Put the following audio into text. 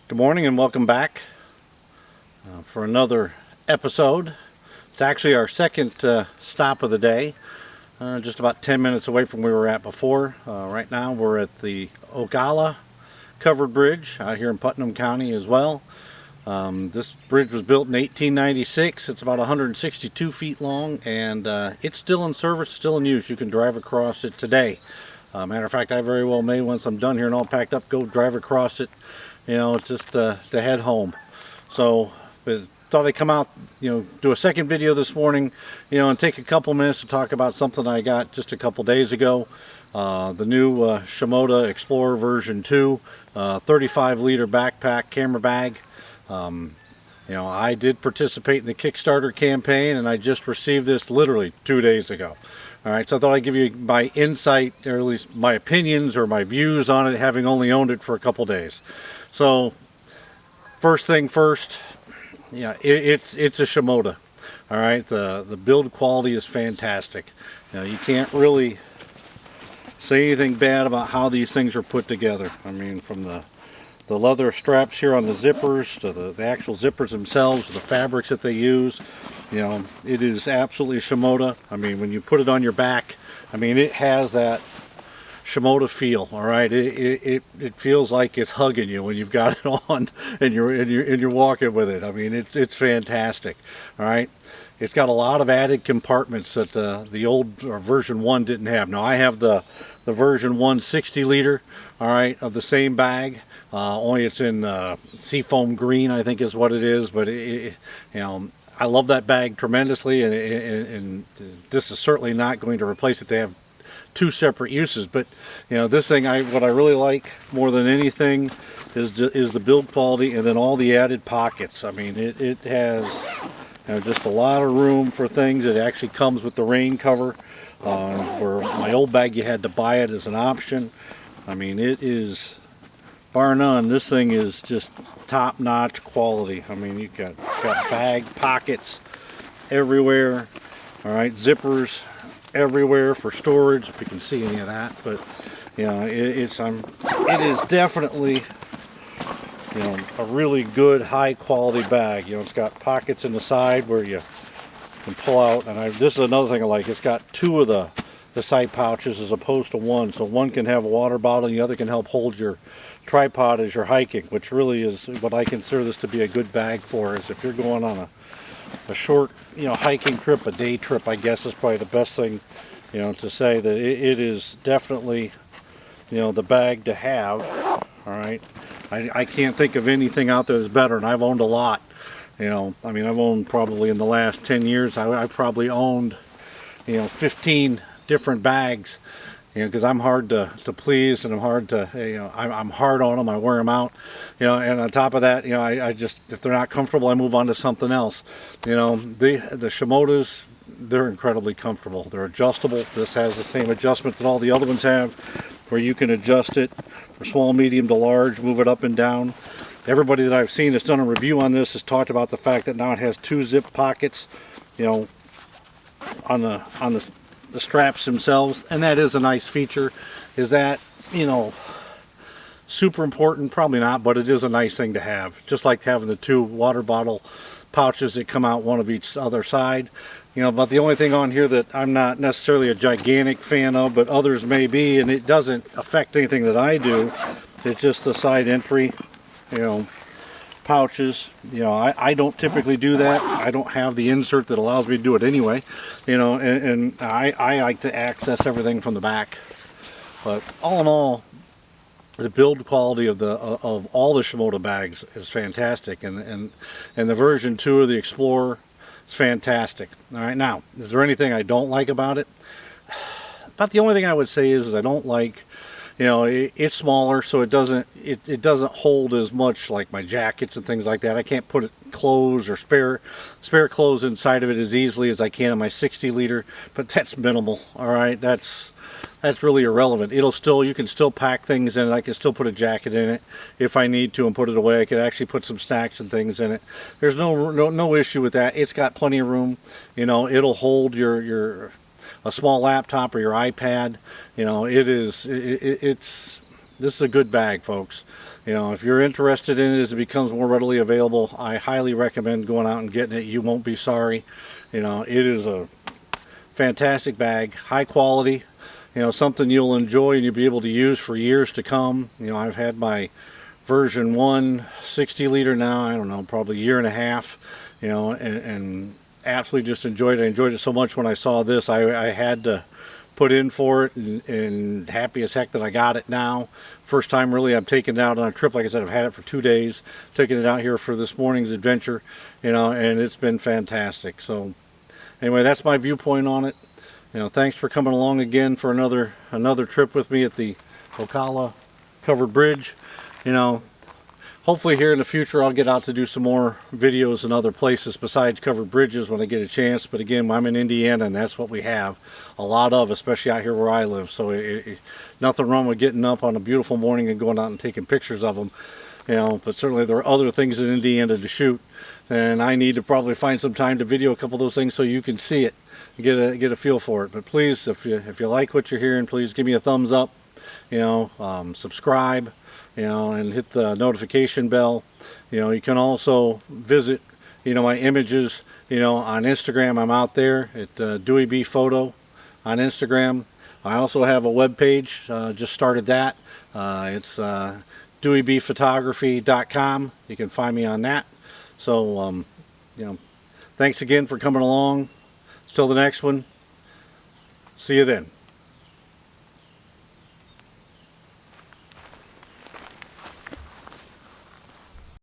Good morning and welcome back for another episode. It's actually our second stop of the day, just about 10 minutes away from where we were at before. Right now we're at the Oakalla Covered Bridge out here in Putnam County as well. This bridge was built in 1896. It's about 162 feet long, and it's still in service, still in use. You can drive across it today. Matter of fact, I very well may, once I'm done here and all packed up, go drive across it, just to head home. So thought I'd come out, do a second video this morning, and take a couple minutes to talk about something I got just a couple days ago. The new Shimoda Explorer V2, 35-liter backpack camera bag. I did participate in the Kickstarter campaign, and I just received this literally 2 days ago. Alright, so I thought I'd give you my insight, or at least my opinions or my views on it, having only owned it for a couple days. So, first thing first, it's a Shimoda. Alright, the build quality is fantastic. You can't really say anything bad about how these things are put together. I mean, from the leather straps here on the zippers to the actual zippers themselves, the fabrics that they use. It is absolutely Shimoda. I mean, when you put it on your back, I mean, it has that Shimoda feel. All right, it feels like it's hugging you when you've got it on and you're walking with it. I mean, it's fantastic. All right, it's got a lot of added compartments that the old version 1 didn't have. Now I have the version 1 60-liter. All right, of the same bag. Only it's in seafoam green, I think is what it is. But I love that bag tremendously, and this is certainly not going to replace it. They have two separate uses, but this thing, what I really like more than anything is the build quality, and then all the added pockets. I mean, it has just a lot of room for things. It actually comes with the rain cover, where my old bag you had to buy it as an option. I mean, it is, bar none, this thing is just top-notch quality. I mean, you've got bag pockets everywhere. All right, zippers everywhere for storage, if you can see any of that. But it is definitely a really good high-quality bag. It's got pockets in the side where you can pull out, and this is another thing I like. It's got two of the side pouches as opposed to one, so one can have a water bottle and the other can help hold your tripod as you're hiking, which really is what I consider this to be a good bag for. Is if you're going on a short hiking trip, a day trip, I guess is probably the best thing to say, that it is definitely the bag to have. All right, I can't think of anything out there that's better, and I've owned a lot. I mean, I've owned probably in the last 10 years I probably owned 15 different bags, because I'm hard to please, and I'm hard to, I'm hard on them. I wear them out, and on top of that, I just, if they're not comfortable, I move on to something else. The Shimodas, they're incredibly comfortable. They're adjustable. This has the same adjustment that all the other ones have, where you can adjust it from small, medium to large, move it up and down. Everybody that I've seen that's done a review on this has talked about the fact that now it has two zip pockets, on the straps themselves, and that is a nice feature. Is that super important? Probably not, but it is a nice thing to have, just like having the two water bottle pouches that come out one of each other side. But the only thing on here that I'm not necessarily a gigantic fan of, but others may be, and it doesn't affect anything that I do, it's just the side entry pouches. I don't typically do that. I don't have the insert that allows me to do it anyway, and I like to access everything from the back. But all in all, the build quality of all the Shimoda bags is fantastic, and the version 2 of the Explorer is fantastic. All right, now, is there anything I don't like about it? About the only thing I would say is I don't like, it's smaller, so it doesn't hold as much like my jackets and things like that. I can't put clothes or spare clothes inside of it as easily as I can in my 60-liter, but that's minimal. All right, that's really irrelevant. You can still pack things in it. I can still put a jacket in it if I need to and put it away. I could actually put some snacks and things in it. There's no issue with that. It's got plenty of room. It'll hold a small laptop or your iPad. This is a good bag, folks. You know, if you're interested in it as it becomes more readily available, I highly recommend going out and getting it. You won't be sorry. You know, it is a fantastic bag, high quality, you know, something you'll enjoy and you'll be able to use for years to come. You know, I've had my version 1 60-liter now, I don't know, probably a year and a half, you know, and absolutely just enjoyed it. I enjoyed it so much when I saw this, I had to put in for it, and happy as heck that I got it now. First time really I'm taking it out on a trip. Like I said, I've had it for 2 days, taking it out here for this morning's adventure, you know, and it's been fantastic. So anyway, that's my viewpoint on it. You know, thanks for coming along again for another trip with me at the Oakalla Covered Bridge. You know, hopefully here in the future I'll get out to do some more videos in other places besides covered bridges when I get a chance. But again, I'm in Indiana and that's what we have a lot of, especially out here where I live. So nothing wrong with getting up on a beautiful morning and going out and taking pictures of them. You know, but certainly there are other things in Indiana to shoot, and I need to probably find some time to video a couple of those things so you can see it, get a feel for it. But please, if you like what you're hearing, please give me a thumbs up. You know, subscribe. You know, and hit the notification bell. You know, you can also visit, you know, my images, you know, on Instagram. I'm out there at Dewey B Photo on Instagram. I also have a web page, just started that. It's DeweyBphotography.com. You can find me on that. So, you know, thanks again for coming along. Till the next one. See you then.